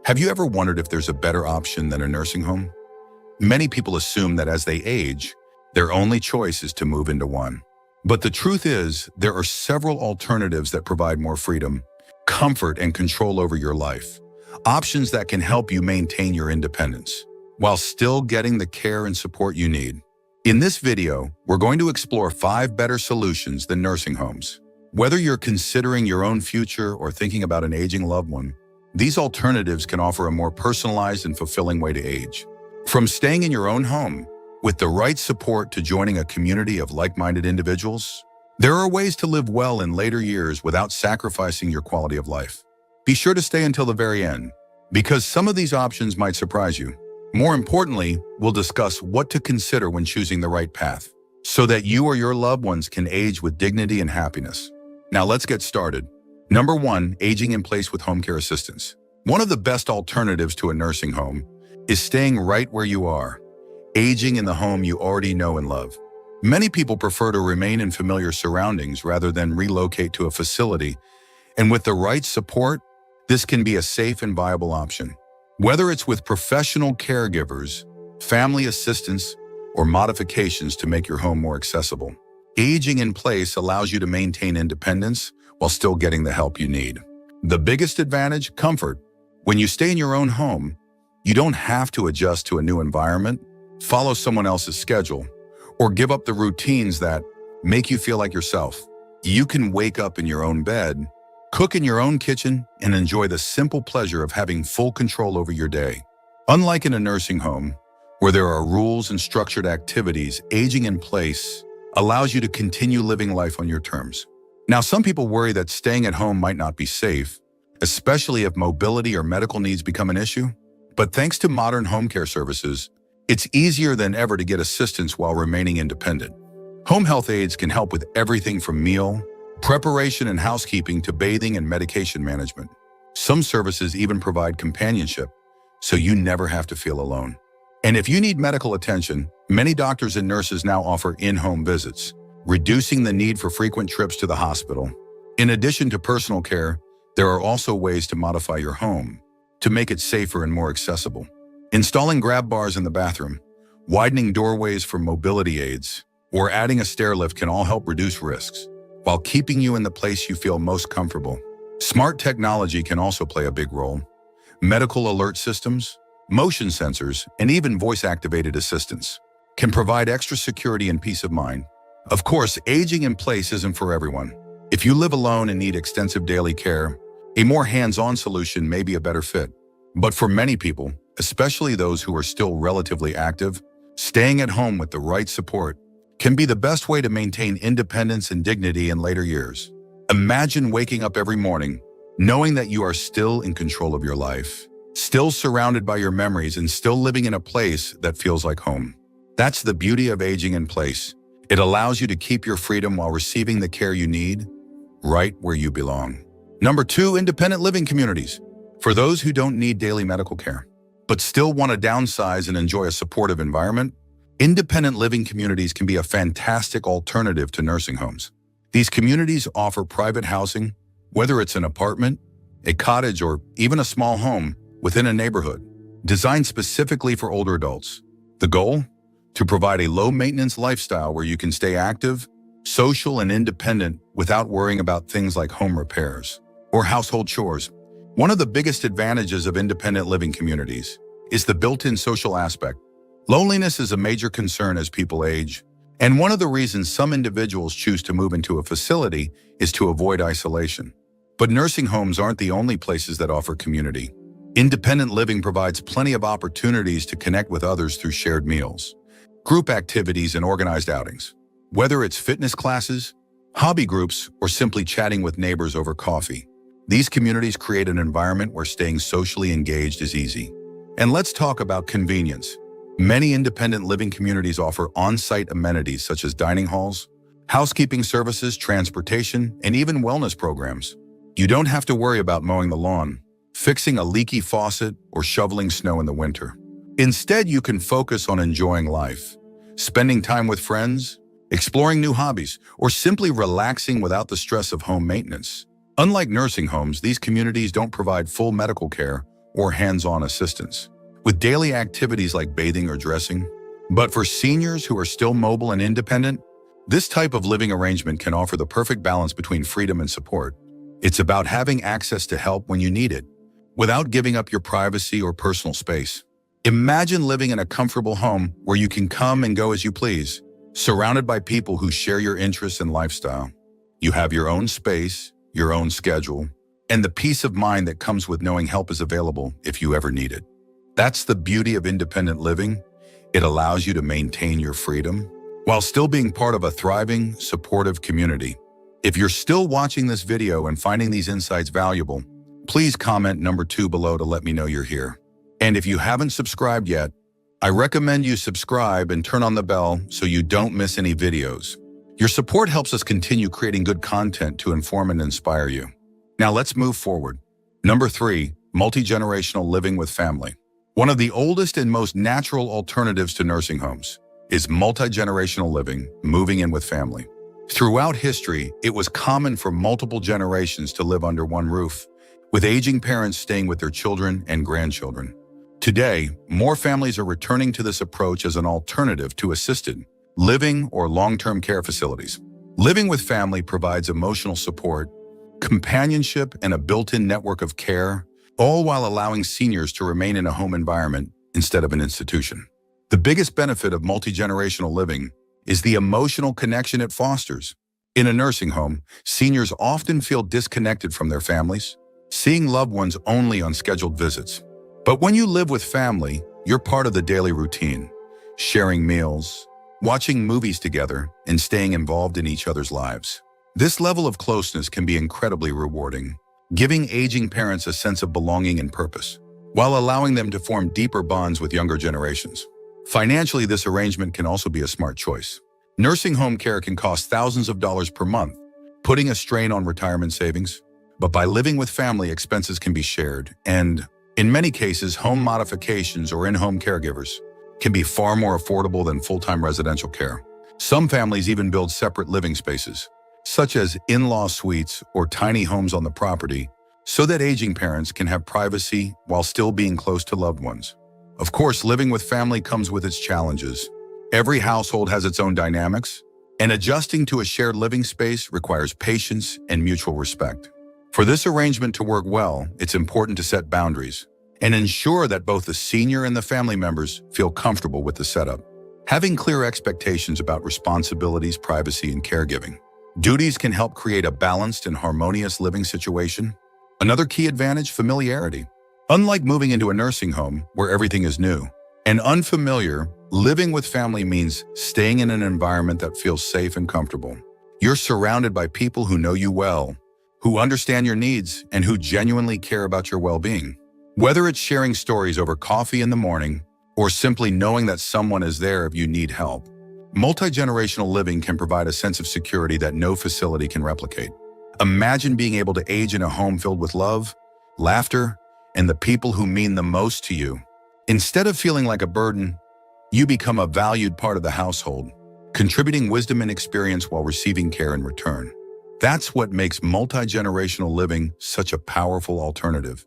Have you ever wondered if there's a better option than a nursing home? Many people assume that as they age, their only choice is to move into one. But the truth is, there are several alternatives that provide more freedom, comfort, and control over your life. Options that can help you maintain your independence, while still getting the care and support you need. In this video, we're going to explore 5 better solutions than nursing homes. Whether you're considering your own future or thinking about an aging loved one, these alternatives can offer a more personalized and fulfilling way to age. From staying in your own home, with the right support, to joining a community of like-minded individuals, there are ways to live well in later years without sacrificing your quality of life. Be sure to stay until the very end, because some of these options might surprise you. More importantly, we'll discuss what to consider when choosing the right path, so that you or your loved ones can age with dignity and happiness. Now let's get started. Number 1, aging in place with home care assistance. One of the best alternatives to a nursing home is staying right where you are, aging in the home you already know and love. Many people prefer to remain in familiar surroundings rather than relocate to a facility, and with the right support, this can be a safe and viable option. Whether it's with professional caregivers, family assistance, or modifications to make your home more accessible, aging in place allows you to maintain independence while still getting the help you need. The biggest advantage: comfort. When you stay in your own home, you don't have to adjust to a new environment, follow someone else's schedule, or give up the routines that make you feel like yourself. You can wake up in your own bed, cook in your own kitchen, and enjoy the simple pleasure of having full control over your day. Unlike in a nursing home, where there are rules and structured activities, aging in place allows you to continue living life on your terms. Now, some people worry that staying at home might not be safe, especially if mobility or medical needs become an issue. But thanks to modern home care services, it's easier than ever to get assistance while remaining independent. Home health aides can help with everything from meal preparation and housekeeping to bathing and medication management. Some services even provide companionship, so you never have to feel alone. And if you need medical attention, many doctors and nurses now offer in-home visits, reducing the need for frequent trips to the hospital. In addition to personal care, there are also ways to modify your home to make it safer and more accessible. Installing grab bars in the bathroom, widening doorways for mobility aids, or adding a stair lift can all help reduce risks, while keeping you in the place you feel most comfortable. Smart technology can also play a big role. Medical alert systems, motion sensors, and even voice-activated assistants can provide extra security and peace of mind. Of course, aging in place isn't for everyone. If you live alone and need extensive daily care, a more hands-on solution may be a better fit. But for many people, especially those who are still relatively active, staying at home with the right support can be the best way to maintain independence and dignity in later years. Imagine waking up every morning knowing that you are still in control of your life, still surrounded by your memories, and still living in a place that feels like home. That's the beauty of aging in place. It allows you to keep your freedom while receiving the care you need, right where you belong. Number 2, independent living communities. For those who don't need daily medical care, but still want to downsize and enjoy a supportive environment, independent living communities can be a fantastic alternative to nursing homes. These communities offer private housing, whether it's an apartment, a cottage, or even a small home within a neighborhood, designed specifically for older adults. The goal? To provide a low-maintenance lifestyle where you can stay active, social, and independent without worrying about things like home repairs or household chores. One of the biggest advantages of independent living communities is the built-in social aspect. Loneliness is a major concern as people age, and one of the reasons some individuals choose to move into a facility is to avoid isolation. But nursing homes aren't the only places that offer community. Independent living provides plenty of opportunities to connect with others through shared meals, group activities, and organized outings. Whether it's fitness classes, hobby groups, or simply chatting with neighbors over coffee, these communities create an environment where staying socially engaged is easy. And let's talk about convenience. Many independent living communities offer on-site amenities such as dining halls, housekeeping services, transportation, and even wellness programs. You don't have to worry about mowing the lawn, fixing a leaky faucet, or shoveling snow in the winter. Instead, you can focus on enjoying life, spending time with friends, exploring new hobbies, or simply relaxing without the stress of home maintenance. Unlike nursing homes, these communities don't provide full medical care or hands-on assistance, with daily activities like bathing or dressing. But for seniors who are still mobile and independent, this type of living arrangement can offer the perfect balance between freedom and support. It's about having access to help when you need it, without giving up your privacy or personal space. Imagine living in a comfortable home where you can come and go as you please, surrounded by people who share your interests and lifestyle. You have your own space, your own schedule, and the peace of mind that comes with knowing help is available if you ever need it. That's the beauty of independent living. It allows you to maintain your freedom while still being part of a thriving, supportive community. If you're still watching this video and finding these insights valuable, please comment number 2 below to let me know you're here. And if you haven't subscribed yet, I recommend you subscribe and turn on the bell so you don't miss any videos. Your support helps us continue creating good content to inform and inspire you. Now let's move forward. Number 3, multi-generational living with family. One of the oldest and most natural alternatives to nursing homes is multi-generational living, moving in with family. Throughout history, it was common for multiple generations to live under one roof, with aging parents staying with their children and grandchildren. Today, more families are returning to this approach as an alternative to assisted living or long-term care facilities. Living with family provides emotional support, companionship, and a built-in network of care, all while allowing seniors to remain in a home environment instead of an institution. The biggest benefit of multi-generational living is the emotional connection it fosters. In a nursing home, seniors often feel disconnected from their families, seeing loved ones only on scheduled visits. But when you live with family, you're part of the daily routine, sharing meals, watching movies together, and staying involved in each other's lives. This level of closeness can be incredibly rewarding, giving aging parents a sense of belonging and purpose, while allowing them to form deeper bonds with younger generations. Financially, this arrangement can also be a smart choice. Nursing home care can cost thousands of dollars per month, putting a strain on retirement savings. But by living with family, expenses can be shared, and in many cases, home modifications or in-home caregivers can be far more affordable than full-time residential care. Some families even build separate living spaces, such as in-law suites or tiny homes on the property, so that aging parents can have privacy while still being close to loved ones. Of course, living with family comes with its challenges. Every household has its own dynamics, and adjusting to a shared living space requires patience and mutual respect. For this arrangement to work well, it's important to set boundaries and ensure that both the senior and the family members feel comfortable with the setup. Having clear expectations about responsibilities, privacy, and caregiving duties can help create a balanced and harmonious living situation. Another key advantage, familiarity. Unlike moving into a nursing home where everything is new and unfamiliar, living with family means staying in an environment that feels safe and comfortable. You're surrounded by people who know you well, who understand your needs, and who genuinely care about your well-being. Whether it's sharing stories over coffee in the morning or simply knowing that someone is there if you need help, multi-generational living can provide a sense of security that no facility can replicate. Imagine being able to age in a home filled with love, laughter, and the people who mean the most to you. Instead of feeling like a burden, you become a valued part of the household, contributing wisdom and experience while receiving care in return. That's what makes multi-generational living such a powerful alternative.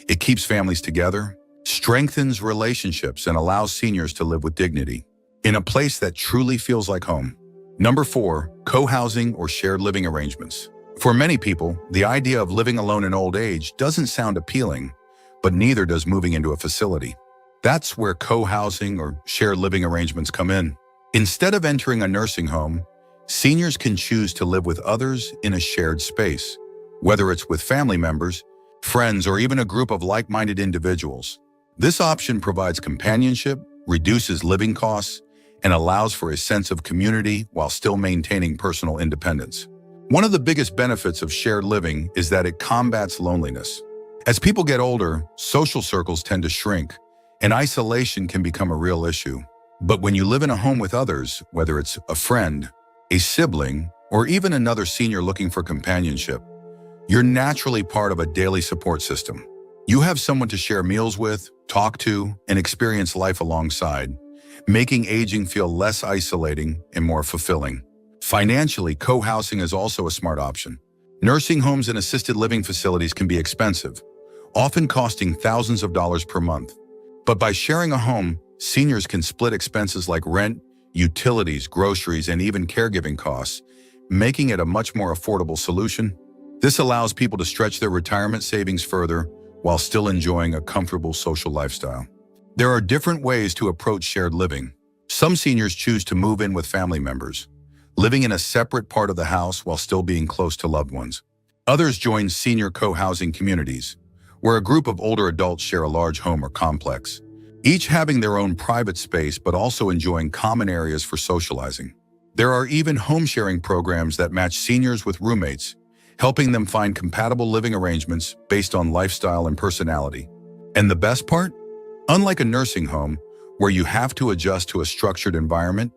It keeps families together, strengthens relationships, and allows seniors to live with dignity in a place that truly feels like home. Number 4, co-housing or shared living arrangements. For many people, the idea of living alone in old age doesn't sound appealing, but neither does moving into a facility. That's where co-housing or shared living arrangements come in. Instead of entering a nursing home, seniors can choose to live with others in a shared space, whether it's with family members, friends, or even a group of like-minded individuals. This option provides companionship, reduces living costs, and allows for a sense of community while still maintaining personal independence. One of the biggest benefits of shared living is that it combats loneliness. As people get older, social circles tend to shrink, and isolation can become a real issue. But when you live in a home with others, whether it's a friend, a sibling, or even another senior looking for companionship, you're naturally part of a daily support system. You have someone to share meals with, talk to, and experience life alongside, making aging feel less isolating and more fulfilling. Financially, co-housing is also a smart option. Nursing homes and assisted living facilities can be expensive, often costing thousands of dollars per month. But by sharing a home, seniors can split expenses like rent, utilities, groceries, and even caregiving costs, making it a much more affordable solution. This allows people to stretch their retirement savings further while still enjoying a comfortable social lifestyle. There are different ways to approach shared living. Some seniors choose to move in with family members, living in a separate part of the house while still being close to loved ones. Others join senior co-housing communities, where a group of older adults share a large home or complex, each having their own private space but also enjoying common areas for socializing. There are even home-sharing programs that match seniors with roommates, helping them find compatible living arrangements based on lifestyle and personality. And the best part? Unlike a nursing home, where you have to adjust to a structured environment,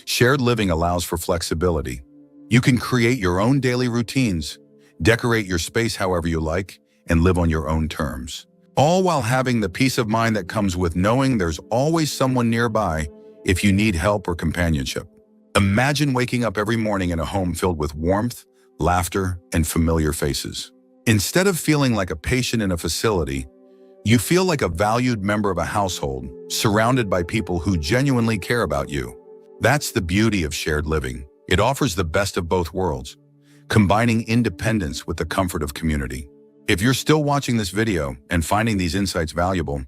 shared living allows for flexibility. You can create your own daily routines, decorate your space however you like, and live on your own terms, all while having the peace of mind that comes with knowing there's always someone nearby if you need help or companionship. Imagine waking up every morning in a home filled with warmth, laughter, and familiar faces. Instead of feeling like a patient in a facility, you feel like a valued member of a household, surrounded by people who genuinely care about you. That's the beauty of shared living. It offers the best of both worlds, combining independence with the comfort of community. If you're still watching this video and finding these insights valuable,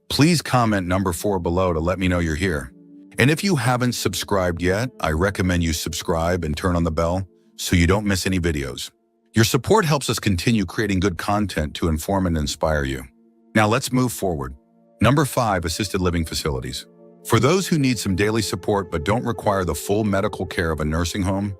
please comment number 4 below to let me know you're here. And if you haven't subscribed yet, I recommend you subscribe and turn on the bell so you don't miss any videos. Your support helps us continue creating good content to inform and inspire you. Now let's move forward. Number 5, assisted living facilities. For those who need some daily support but don't require the full medical care of a nursing home,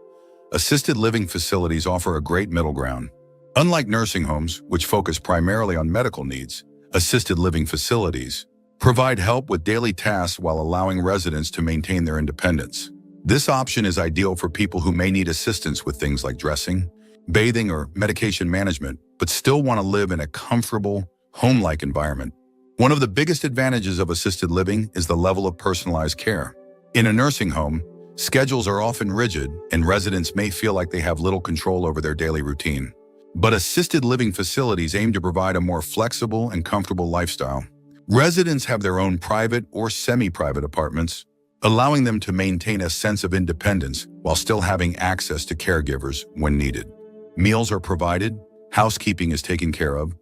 assisted living facilities offer a great middle ground. Unlike nursing homes, which focus primarily on medical needs, assisted living facilities provide help with daily tasks while allowing residents to maintain their independence. This option is ideal for people who may need assistance with things like dressing, bathing, or medication management, but still want to live in a comfortable, home-like environment. One of the biggest advantages of assisted living is the level of personalized care. In a nursing home, schedules are often rigid, and residents may feel like they have little control over their daily routine. But assisted living facilities aim to provide a more flexible and comfortable lifestyle. Residents have their own private or semi-private apartments, allowing them to maintain a sense of independence while still having access to caregivers when needed. Meals are provided, housekeeping is taken care of,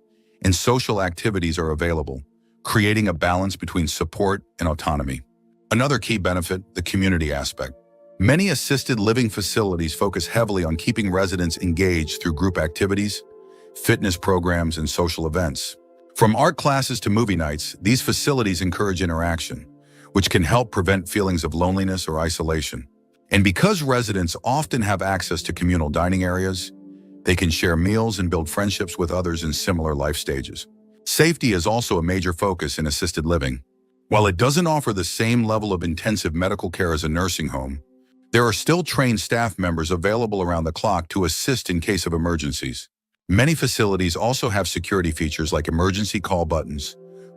and social activities are available, creating a balance between support and autonomy. Another key benefit, the community aspect. Many assisted living facilities focus heavily on keeping residents engaged through group activities, fitness programs, and social events. From art classes to movie nights, these facilities encourage interaction, which can help prevent feelings of loneliness or isolation. And because residents often have access to communal dining areas, they can share meals and build friendships with others in similar life stages. Safety is also a major focus in assisted living. While it doesn't offer the same level of intensive medical care as a nursing home, there are still trained staff members available around the clock to assist in case of emergencies. Many facilities also have security features like emergency call buttons,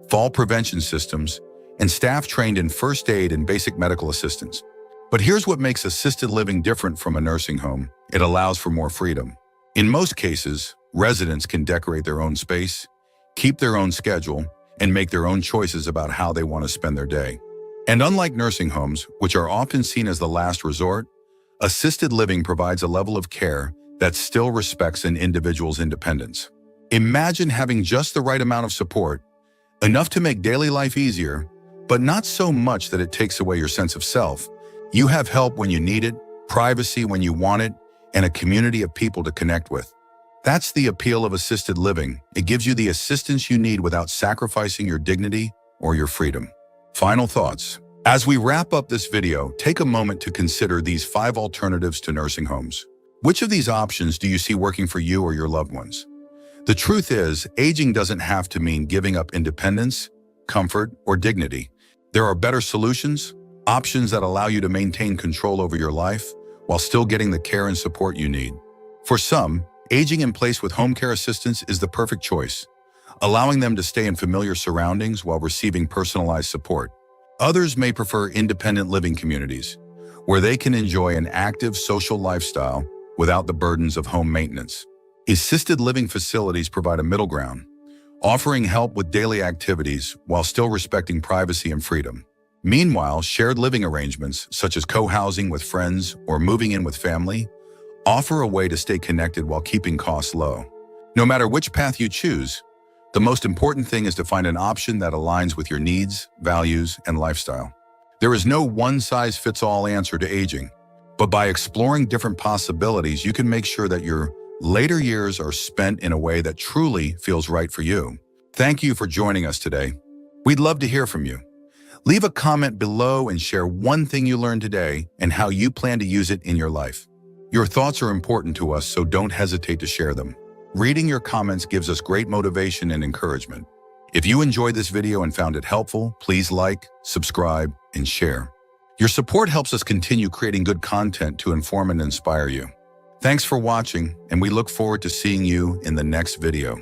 fall prevention systems, and staff trained in first aid and basic medical assistance. But here's what makes assisted living different from a nursing home. It allows for more freedom. In most cases, residents can decorate their own space, keep their own schedule, and make their own choices about how they want to spend their day. And unlike nursing homes, which are often seen as the last resort, assisted living provides a level of care that still respects an individual's independence. Imagine having just the right amount of support, enough to make daily life easier, but not so much that it takes away your sense of self. You have help when you need it, privacy when you want it, and a community of people to connect with. That's the appeal of assisted living. It gives you the assistance you need without sacrificing your dignity or your freedom. Final thoughts. As we wrap up this video, take a moment to consider these 5 alternatives to nursing homes. Which of these options do you see working for you or your loved ones? The truth is, aging doesn't have to mean giving up independence, comfort, or dignity. There are better solutions, options that allow you to maintain control over your life while still getting the care and support you need. For some, aging in place with home care assistance is the perfect choice, allowing them to stay in familiar surroundings while receiving personalized support. Others may prefer independent living communities, where they can enjoy an active social lifestyle without the burdens of home maintenance. Assisted living facilities provide a middle ground, offering help with daily activities while still respecting privacy and freedom. Meanwhile, shared living arrangements, such as co-housing with friends or moving in with family, offer a way to stay connected while keeping costs low. No matter which path you choose, the most important thing is to find an option that aligns with your needs, values, and lifestyle. There is no one-size-fits-all answer to aging, but by exploring different possibilities, you can make sure that your later years are spent in a way that truly feels right for you. Thank you for joining us today. We'd love to hear from you. Leave a comment below and share one thing you learned today and how you plan to use it in your life. Your thoughts are important to us, so don't hesitate to share them. Reading your comments gives us great motivation and encouragement. If you enjoyed this video and found it helpful, please like, subscribe, and share. Your support helps us continue creating good content to inform and inspire you. Thanks for watching, and we look forward to seeing you in the next video.